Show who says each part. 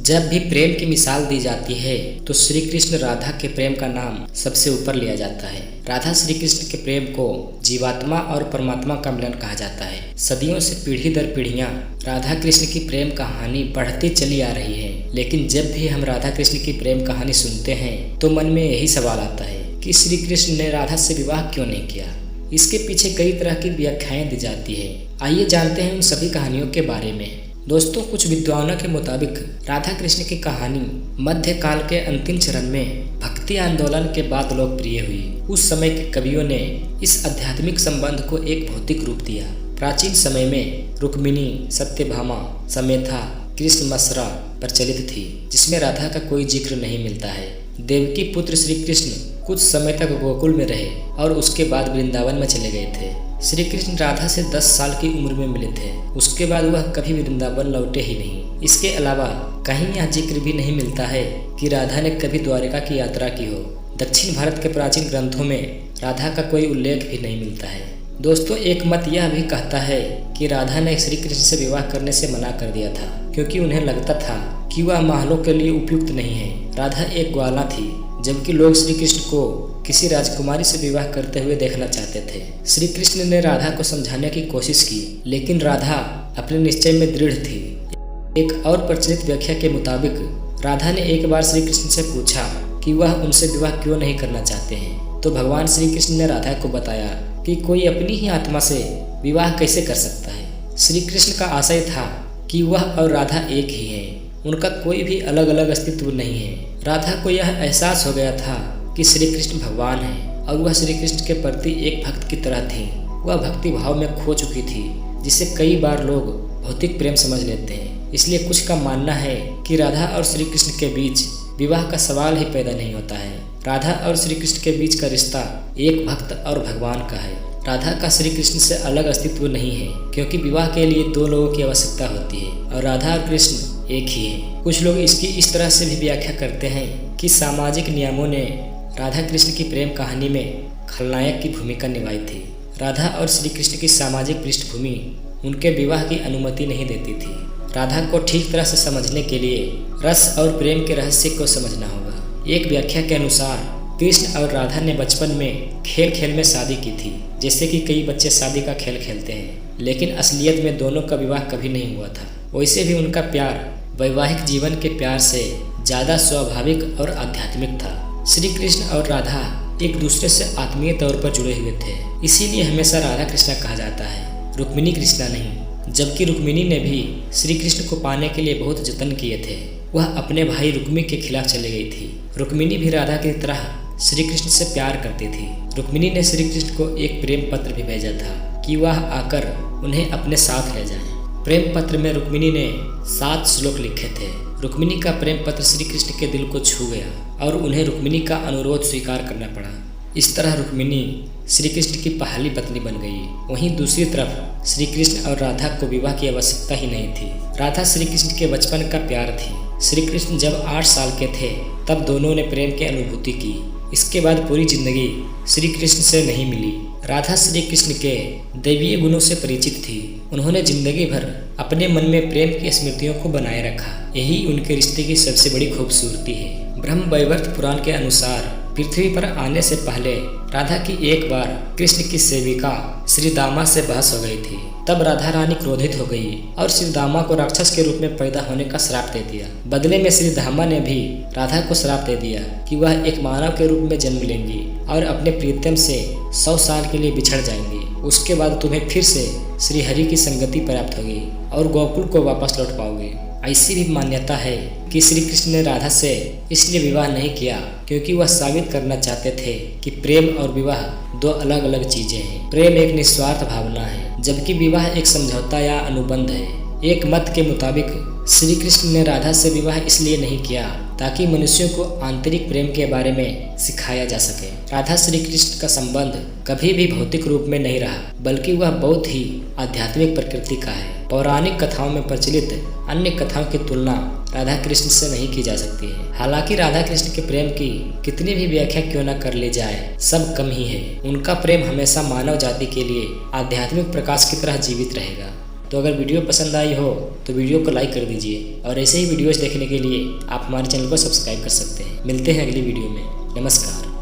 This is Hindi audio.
Speaker 1: जब भी प्रेम की मिसाल दी जाती है तो श्री कृष्ण राधा के प्रेम का नाम सबसे ऊपर लिया जाता है। राधा श्री कृष्ण के प्रेम को जीवात्मा और परमात्मा का मिलन कहा जाता है। सदियों से पीढ़ी दर पीढ़ियां राधा कृष्ण की प्रेम कहानी बढ़ती चली आ रही है, लेकिन जब भी हम राधा कृष्ण की प्रेम कहानी सुनते हैं तो मन में यही सवाल आता है कि श्री कृष्ण ने राधा से विवाह क्यों नहीं किया। इसके पीछे कई तरह की व्याख्याएं दी जाती है। आइए जानते हैं उन सभी कहानियों के बारे में। दोस्तों, कुछ विद्वानों के मुताबिक राधा कृष्ण की कहानी मध्यकाल के अंतिम चरण में भक्ति आंदोलन के बाद लोकप्रिय हुई। उस समय के कवियों ने इस आध्यात्मिक संबंध को एक भौतिक रूप दिया। प्राचीन समय में रुक्मिणी, सत्यभामा, समेथा, कृष्ण मसरा प्रचलित थी, जिसमें राधा का कोई जिक्र नहीं मिलता है। देवकी पुत्र श्री कृष्ण कुछ समय तक गोकुल में रहे और उसके बाद वृंदावन में चले गए थे। श्री कृष्ण राधा से 10 साल की उम्र में मिले थे। उसके बाद वह कभी वृंदावन लौटे ही नहीं। इसके अलावा कहीं यह जिक्र भी नहीं मिलता है कि राधा ने कभी द्वारिका की यात्रा की हो। दक्षिण भारत के प्राचीन ग्रंथों में राधा का कोई उल्लेख भी नहीं मिलता है। दोस्तों, एक मत यह भी कहता है कि राधा ने श्री कृष्ण से विवाह करने से मना कर दिया था, क्योंकि उन्हें लगता था कि वह महलों के लिए उपयुक्त नहीं है। राधा एक ग्वाला थी, जबकि लोग श्री कृष्ण को किसी राजकुमारी से विवाह करते हुए देखना चाहते थे। श्री कृष्ण ने राधा को समझाने की कोशिश की, लेकिन राधा अपने निश्चय में दृढ़ थी। एक और प्रचलित व्याख्या के मुताबिक राधा ने एक बार श्री कृष्ण से पूछा कि वह उनसे विवाह क्यों नहीं करना चाहते हैं, तो भगवान श्री कृष्ण ने राधा को बताया कि कोई अपनी ही आत्मा से विवाह कैसे कर सकता है। श्री कृष्ण का आशय था कि वह और राधा एक ही हैं, उनका कोई भी अलग अलग अस्तित्व नहीं है। राधा को यह एहसास हो गया था कि श्री कृष्ण भगवान हैं और वह श्री कृष्ण के प्रति एक भक्त की तरह थी। वह भक्ति भाव में खो चुकी थी, जिसे कई बार लोग भौतिक प्रेम समझ लेते हैं। इसलिए कुछ का मानना है कि राधा और श्री कृष्ण के बीच विवाह का सवाल ही पैदा नहीं होता है। राधा और श्री कृष्ण के बीच का रिश्ता एक भक्त और भगवान का है। राधा का श्री कृष्ण से अलग अस्तित्व नहीं है, क्योंकि विवाह के लिए 2 लोगों की आवश्यकता होती है और राधा और कृष्ण एक ही है। कुछ लोग इसकी इस तरह से भी व्याख्या करते हैं कि सामाजिक नियमों ने राधा कृष्ण की प्रेम कहानी में खलनायक की भूमिका निभाई थी। राधा और श्री कृष्ण की सामाजिक पृष्ठभूमि उनके विवाह की अनुमति नहीं देती थी। राधा को ठीक तरह से समझने के लिए रस और प्रेम के रहस्य को समझना होगा। एक व्याख्या के अनुसार कृष्ण और राधा ने बचपन में खेल खेल में शादी की थी, जैसे कि कई बच्चे शादी का खेल खेलते हैं, लेकिन असलियत में दोनों का विवाह कभी नहीं हुआ था। वैसे भी उनका प्यार वैवाहिक जीवन के प्यार से ज़्यादा स्वाभाविक और आध्यात्मिक था। श्री कृष्ण और राधा एक दूसरे से आत्मीय तौर पर जुड़े हुए थे, इसीलिए हमेशा राधा कृष्णा कहा जाता है, रुक्मिणी कृष्णा नहीं। जबकि रुक्मिणी ने भी श्री कृष्ण को पाने के लिए बहुत जतन किए थे। वह अपने भाई रुक्मी के खिलाफ चली गई थी। रुक्मिणी भी राधा की तरह श्री कृष्ण से प्यार करती थी। रुक्मिणी ने श्री कृष्ण को एक प्रेम पत्र भी भेजा था कि वह आकर उन्हें अपने साथ ले जाएं। प्रेम पत्र में रुक्मिणी ने 7 श्लोक लिखे थे। रुक्मिणी का प्रेम पत्र श्री कृष्ण के दिल को छू गया और उन्हें रुक्मिणी का अनुरोध स्वीकार करना पड़ा। इस तरह रुक्मिणी श्री कृष्ण की पहली पत्नी बन गई। वहीं दूसरी तरफ श्री कृष्ण और राधा को विवाह की आवश्यकता ही नहीं थी। राधा श्री कृष्ण के बचपन का प्यार थी। श्री कृष्ण जब 8 साल के थे तब दोनों ने प्रेम की अनुभूति की। इसके बाद पूरी जिंदगी श्री कृष्ण से नहीं मिली। राधा श्री कृष्ण के दैवीय गुणों से परिचित थी। उन्होंने जिंदगी भर अपने मन में प्रेम की स्मृतियों को बनाए रखा। यही उनके रिश्ते की सबसे बड़ी खूबसूरती है। ब्रह्म वैवर्त पुराण के अनुसार पृथ्वी पर आने से पहले राधा की एक बार कृष्ण की सेविका श्री दामा से बहस हो गई थी। तब राधा रानी क्रोधित हो गई और श्री दामा को राक्षस के रूप में पैदा होने का श्राप दे दिया। बदले में श्री दामा ने भी राधा को श्राप दे दिया कि वह एक मानव के रूप में जन्म लेंगी और अपने प्रीतम से 100 साल के लिए बिछड़ जाएंगी। उसके बाद तुम्हें फिर से श्री हरि की संगति प्राप्त होगी और गोकुल को वापस लौट पाओगे। ऐसी भी मान्यता है कि श्री कृष्ण ने राधा से इसलिए विवाह नहीं किया क्योंकि वह साबित करना चाहते थे कि प्रेम और विवाह 2 अलग अलग चीजें हैं। प्रेम एक निस्वार्थ भावना है, जबकि विवाह एक समझौता या अनुबंध है। एक मत के मुताबिक श्री कृष्ण ने राधा से विवाह इसलिए नहीं किया ताकि मनुष्यों को आंतरिक प्रेम के बारे में सिखाया जा सके। राधा श्री कृष्ण का संबंध कभी भी भौतिक रूप में नहीं रहा, बल्कि वह बहुत ही आध्यात्मिक प्रकृति का है। पौराणिक कथाओं में प्रचलित अन्य कथाओं की तुलना राधा कृष्ण से नहीं की जा सकती है। हालांकि राधा कृष्ण के प्रेम की कितनी भी व्याख्या क्यों न कर ली जाए, सब कम ही है। उनका प्रेम हमेशा मानव जाति के लिए आध्यात्मिक प्रकाश की तरह जीवित रहेगा। तो अगर वीडियो पसंद आई हो तो वीडियो को लाइक कर दीजिए और ऐसे ही वीडियोस देखने के लिए आप हमारे चैनल को सब्सक्राइब कर सकते हैं। मिलते हैं अगली वीडियो में। नमस्कार।